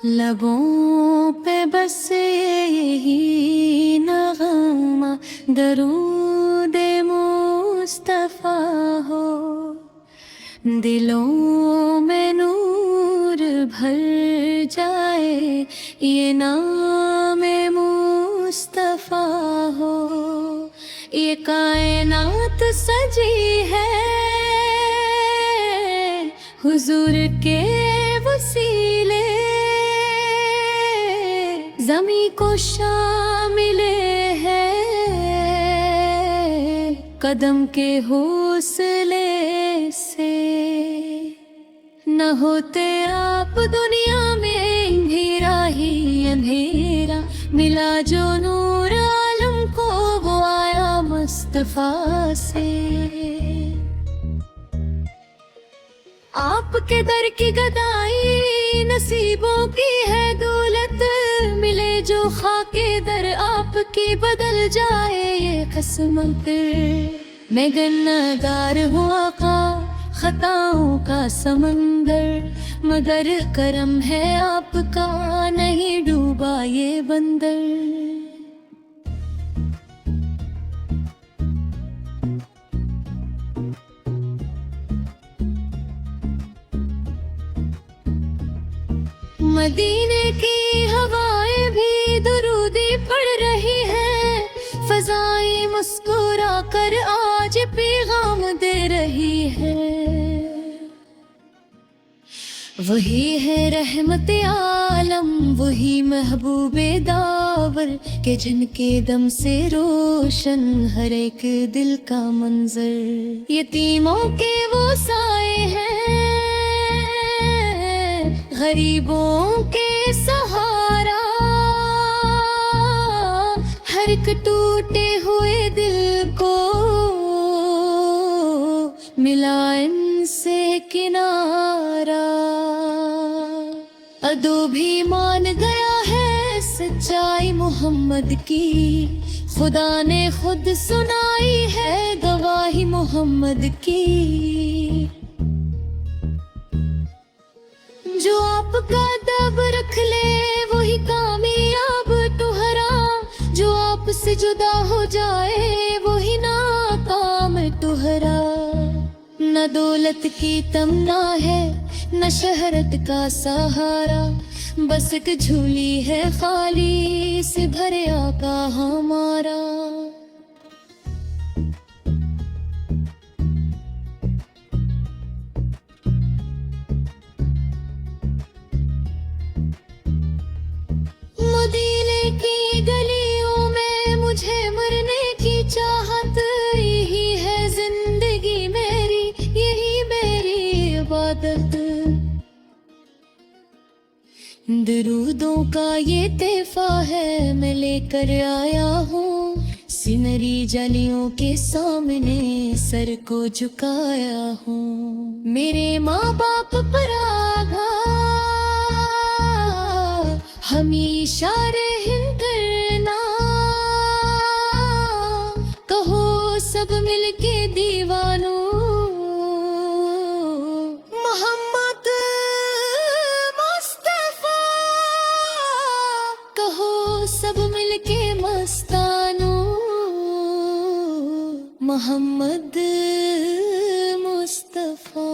लबों पे बस यही नगमा दरूद मुस्तफा हो, दिलों में नूर भर जाए ये नाम मुस्तफा हो। ये कायनात सजी है हुजूर के वसीले, ज़मी को शामिले है कदम के हौसले से। न होते आप दुनिया में अंधेरा ही अंधेरा, मिला जो नूर आलम को वो आया मुस्तफा से। आपके दर की गदाई नसीबों की है दौलत, मिले जो खाके दर आपकी बदल जाए ये किस्मत। मैं गन्नागार हूँ आका खताओं का समंदर, मगर करम है आपका नहीं डूबा ये बंदर। मदीने की हवाएं भी दुरूदी पढ़ रही हैं, फज़ाएं मुस्कुरा कर आज पैगाम दे रही है। वही है रहमत आलम वही महबूबे दावर, के जिनके दम से रोशन हर एक दिल का मंजर। यतीमों के वो साए हैं गरीबों के सहारा, हर एक टूटे हुए दिल को मिला इनसे किनारा। अदो भी मान गया है सच्चाई मोहम्मद की, खुदा ने खुद सुनाई है गवाही मोहम्मद की। जो आपका दब रख ले वही कामयाब तुहरा, जो आपसे जुदा हो जाए वही नाकाम तुहरा। न दौलत की तमन्ना है न शहरत का सहारा, बस एक झूली है खाली से भरे आका हमारा। मदीने की गलियों में मुझे मरने की चाहत, यही है जिंदगी मेरी यही मेरी इबादत। दरूदों का ये तोहफा है मैं लेकर आया हूँ, सिनरी जलियों के सामने सर को झुकाया हूँ। मेरे माँ बाप पर आगा हमेशा रहम करना, कहो सब मिलके दीवानों मोहम्मद मुस्तफा, कहो सब मिलके मस्तानों मोहम्मद मुस्तफा।